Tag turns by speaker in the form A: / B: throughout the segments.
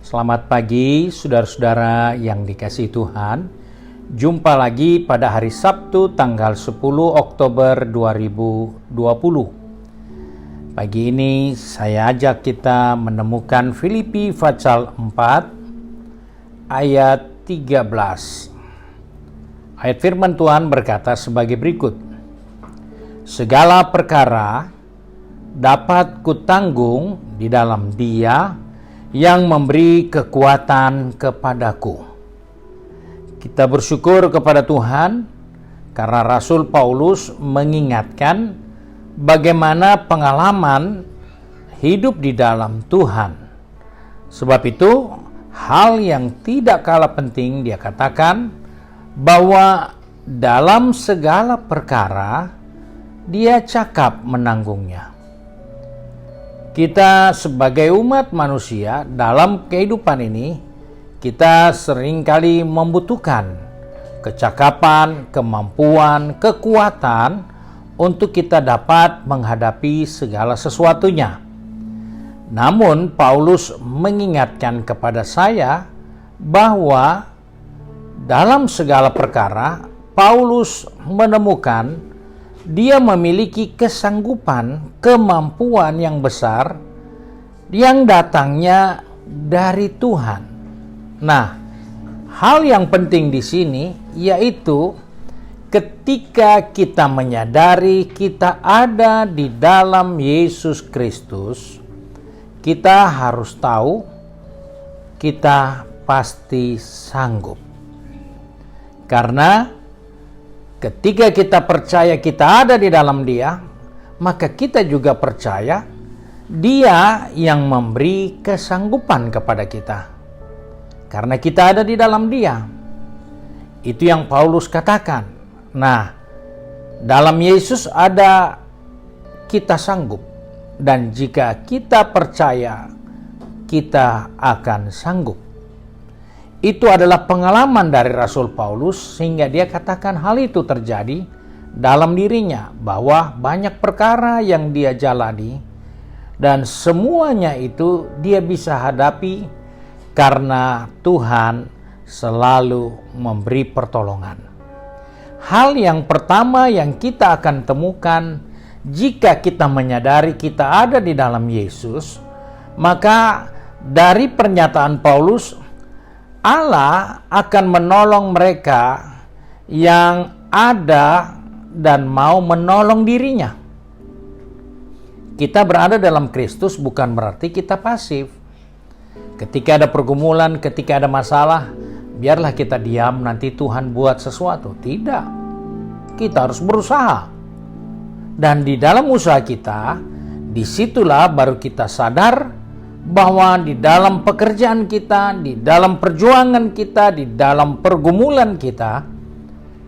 A: Selamat pagi saudara-saudara yang dikasihi Tuhan. Jumpa lagi pada hari Sabtu tanggal 10 Oktober 2020. Pagi ini saya ajak kita menemukan Filipi pasal 4 ayat 13. Ayat firman Tuhan berkata sebagai berikut. Segala perkara dapat kutanggung di dalam Dia yang memberi kekuatan kepadaku. Kita bersyukur kepada Tuhan karena Rasul Paulus mengingatkan bagaimana pengalaman hidup di dalam Tuhan. Sebab itu, hal yang tidak kalah penting dia katakan bahwa dalam segala perkara dia cakap menanggungnya. Kita sebagai umat manusia dalam kehidupan ini, kita seringkali membutuhkan kecakapan, kemampuan, kekuatan untuk kita dapat menghadapi segala sesuatunya. Namun Paulus mengingatkan kepada saya bahwa dalam segala perkara Paulus menemukan dia memiliki kesanggupan, kemampuan yang besar yang datangnya dari Tuhan. Nah, hal yang penting di sini yaitu ketika kita menyadari kita ada di dalam Yesus Kristus, kita harus tahu kita pasti sanggup. Karena ketika kita percaya kita ada di dalam Dia, maka kita juga percaya Dia yang memberi kesanggupan kepada kita. Karena kita ada di dalam Dia. Itu yang Paulus katakan. Nah, dalam Yesus ada kita sanggup. Dan jika kita percaya, kita akan sanggup. Itu adalah pengalaman dari Rasul Paulus sehingga dia katakan hal itu terjadi dalam dirinya, bahwa banyak perkara yang dia jalani dan semuanya itu dia bisa hadapi karena Tuhan selalu memberi pertolongan. Hal yang pertama yang kita akan temukan jika kita menyadari kita ada di dalam Yesus, maka dari pernyataan Paulus, Allah akan menolong mereka yang ada dan mau menolong dirinya. Kita berada dalam Kristus bukan berarti kita pasif. Ketika ada pergumulan, ketika ada masalah, biarlah kita diam, nanti Tuhan buat sesuatu. Tidak. Kita harus berusaha. Dan di dalam usaha kita, disitulah baru kita sadar bahwa di dalam pekerjaan kita, di dalam perjuangan kita, di dalam pergumulan kita,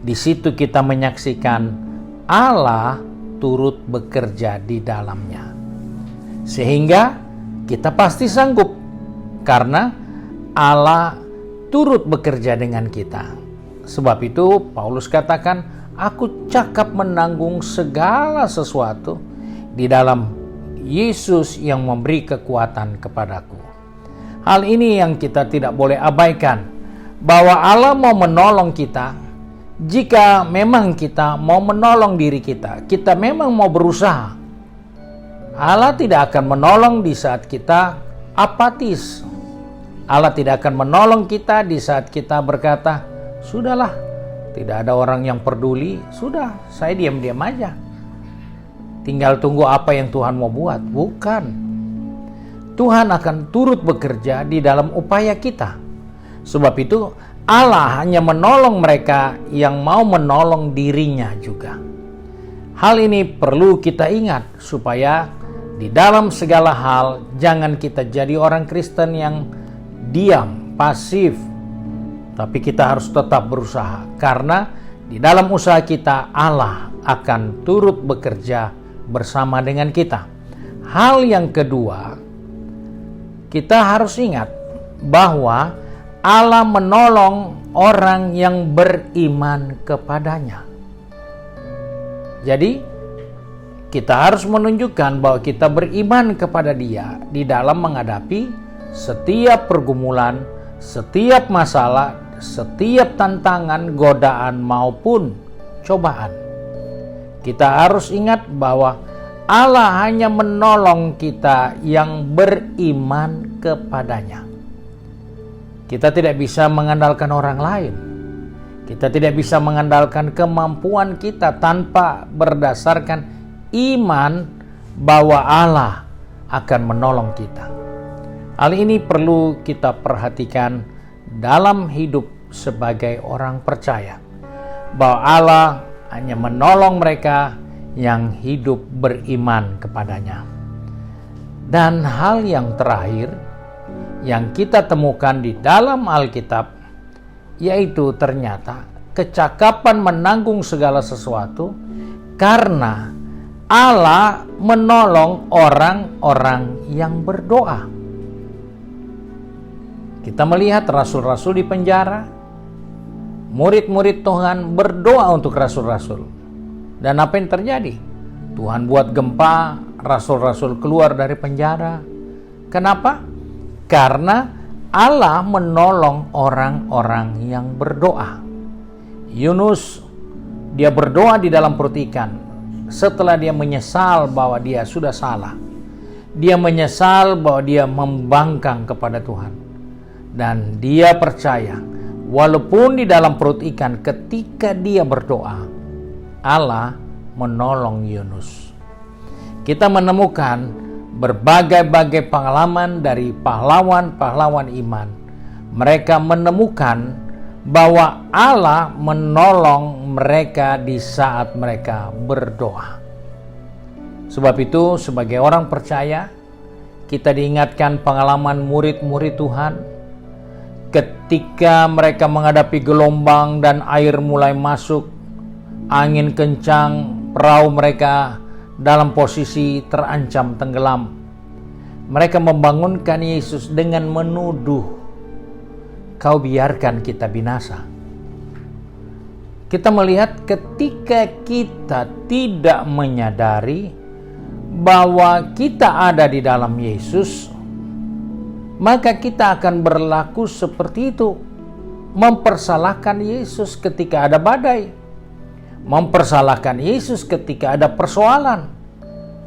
A: di situ kita menyaksikan Allah turut bekerja di dalamnya. Sehingga kita pasti sanggup karena Allah turut bekerja dengan kita. Sebab itu Paulus katakan, aku cakap menanggung segala sesuatu di dalam Yesus yang memberi kekuatan kepadaku. Hal ini yang kita tidak boleh abaikan, bahwa Allah mau menolong kita jika memang kita mau menolong diri kita. Kita memang mau berusaha. Allah tidak akan menolong di saat kita apatis. Allah tidak akan menolong kita di saat kita berkata, sudahlah, tidak ada orang yang peduli, sudah, saya diam-diam aja. Tinggal tunggu apa yang Tuhan mau buat. Bukan. Tuhan akan turut bekerja di dalam upaya kita. Sebab itu Allah hanya menolong mereka yang mau menolong dirinya juga. Hal ini perlu kita ingat supaya di dalam segala hal jangan kita jadi orang Kristen yang diam, pasif. Tapi kita harus tetap berusaha. Karena di dalam usaha kita Allah akan turut bekerja bersama dengan kita. Hal yang kedua, kita harus ingat bahwa Allah menolong orang yang beriman kepadanya. Jadi, kita harus menunjukkan bahwa kita beriman kepada Dia di dalam menghadapi setiap pergumulan, setiap masalah, setiap tantangan, godaan maupun cobaan. Kita harus ingat bahwa Allah hanya menolong kita yang beriman kepadanya. Kita tidak bisa mengandalkan orang lain. Kita tidak bisa mengandalkan kemampuan kita tanpa berdasarkan iman bahwa Allah akan menolong kita. Hal ini perlu kita perhatikan dalam hidup sebagai orang percaya, bahwa Allah hanya menolong mereka yang hidup beriman kepadanya. Dan hal yang terakhir yang kita temukan di dalam Alkitab, yaitu ternyata kecakapan menanggung segala sesuatu karena Allah menolong orang-orang yang berdoa. Kita melihat rasul-rasul di penjara, murid-murid Tuhan berdoa untuk rasul-rasul. Dan apa yang terjadi? Tuhan buat gempa, rasul-rasul keluar dari penjara. Kenapa? Karena Allah menolong orang-orang yang berdoa. Yunus, dia berdoa di dalam perut ikan setelah dia menyesal bahwa dia sudah salah. Dia menyesal bahwa dia membangkang kepada Tuhan. Dan dia percaya, walaupun di dalam perut ikan ketika dia berdoa, Allah menolong Yunus. Kita menemukan berbagai-bagai pengalaman dari pahlawan-pahlawan iman. Mereka menemukan bahwa Allah menolong mereka di saat mereka berdoa. Sebab itu, sebagai orang percaya, kita diingatkan pengalaman murid-murid Tuhan ketika mereka menghadapi gelombang dan air mulai masuk, angin kencang, perahu mereka dalam posisi terancam tenggelam. Mereka membangunkan Yesus dengan menuduh, "Kau biarkan kita binasa." Kita melihat ketika kita tidak menyadari bahwa kita ada di dalam Yesus, maka kita akan berlaku seperti itu, mempersalahkan Yesus ketika ada badai, mempersalahkan Yesus ketika ada persoalan,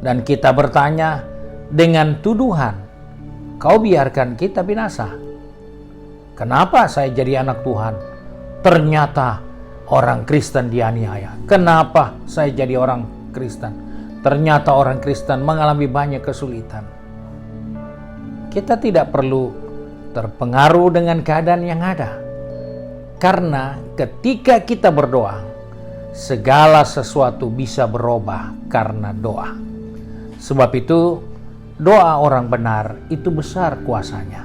A: dan kita bertanya dengan tuduhan, "Kau biarkan kita binasa. Kenapa saya jadi anak Tuhan? Ternyata orang Kristen dianiaya. Kenapa saya jadi orang Kristen? Ternyata orang Kristen mengalami banyak kesulitan." Kita tidak perlu terpengaruh dengan keadaan yang ada, karena ketika kita berdoa, segala sesuatu bisa berubah karena doa. Sebab itu, doa orang benar itu besar kuasanya.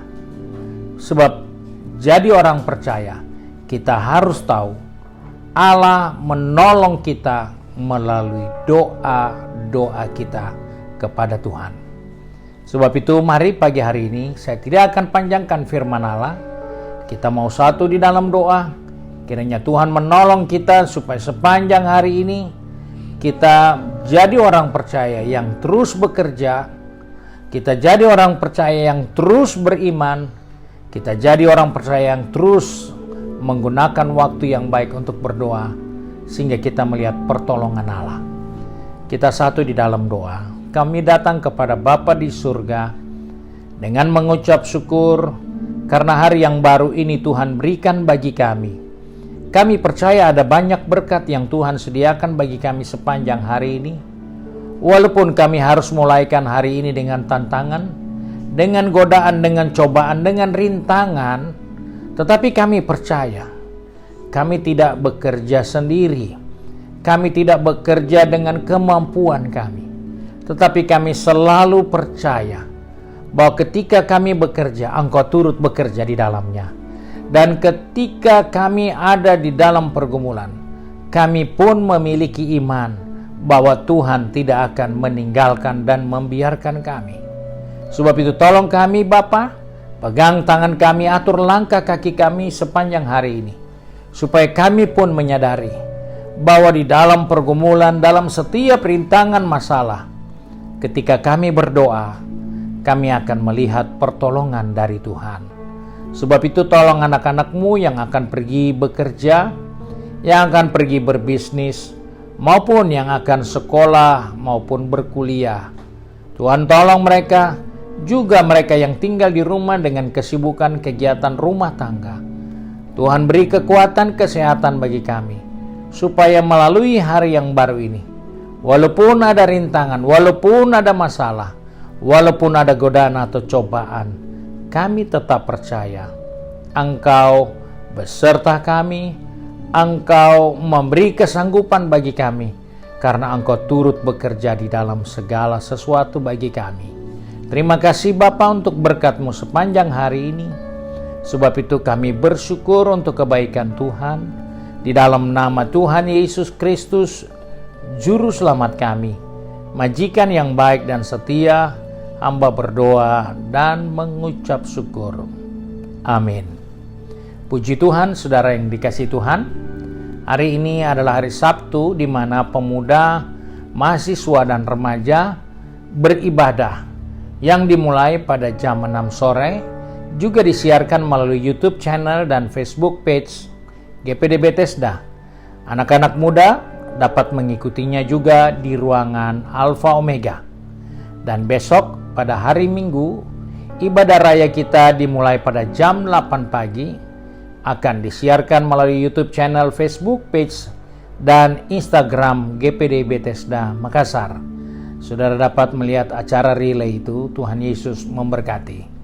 A: Sebab jadi orang percaya, kita harus tahu Allah menolong kita melalui doa-doa kita kepada Tuhan. Sebab itu, mari pagi hari ini saya tidak akan panjangkan firman Allah. Kita mau satu di dalam doa. Kiranya Tuhan menolong kita supaya sepanjang hari ini kita jadi orang percaya yang terus bekerja. Kita jadi orang percaya yang terus beriman. Kita jadi orang percaya yang terus menggunakan waktu yang baik untuk berdoa, sehingga kita melihat pertolongan Allah. Kita satu di dalam doa. Kami datang kepada Bapa di surga dengan mengucap syukur karena hari yang baru ini Tuhan berikan bagi kami. Kami percaya ada banyak berkat yang Tuhan sediakan bagi kami sepanjang hari ini. Walaupun kami harus mulaikan hari ini dengan tantangan, dengan godaan, dengan cobaan, dengan rintangan, tetapi kami percaya kami tidak bekerja sendiri. Kami tidak bekerja dengan kemampuan kami. Tetapi kami selalu percaya bahwa ketika kami bekerja, Engkau turut bekerja di dalamnya. Dan ketika kami ada di dalam pergumulan, kami pun memiliki iman bahwa Tuhan tidak akan meninggalkan dan membiarkan kami. Sebab itu tolong kami Bapa, pegang tangan kami, atur langkah kaki kami sepanjang hari ini, supaya kami pun menyadari bahwa di dalam pergumulan, dalam setiap rintangan masalah, ketika kami berdoa, kami akan melihat pertolongan dari Tuhan. Sebab itu tolong anak-anak-Mu yang akan pergi bekerja, yang akan pergi berbisnis, maupun yang akan sekolah maupun berkuliah. Tuhan tolong mereka, juga mereka yang tinggal di rumah dengan kesibukan kegiatan rumah tangga. Tuhan beri kekuatan kesehatan bagi kami, supaya melalui hari yang baru ini, walaupun ada rintangan, walaupun ada masalah, walaupun ada godaan atau cobaan, kami tetap percaya Engkau beserta kami. Engkau memberi kesanggupan bagi kami, karena Engkau turut bekerja di dalam segala sesuatu bagi kami. Terima kasih Bapa untuk berkat-Mu sepanjang hari ini. Sebab itu kami bersyukur untuk kebaikan Tuhan. Di dalam nama Tuhan Yesus Kristus, Juru Selamat kami, Majikan yang baik dan setia, hamba berdoa dan mengucap syukur. Amin. Puji Tuhan, saudara yang dikasihi Tuhan. Hari ini adalah hari Sabtu di mana pemuda, mahasiswa dan remaja beribadah yang dimulai pada jam 6 sore, juga disiarkan melalui YouTube channel dan Facebook page GPD Bethesda. Anak-anak muda dapat mengikutinya juga di ruangan Alpha Omega. Dan besok pada hari Minggu, ibadah raya kita dimulai pada jam 8 pagi, akan disiarkan melalui YouTube channel, Facebook page, dan Instagram GPD Bethesda Makassar. Saudara dapat melihat acara relay itu. Tuhan Yesus memberkati.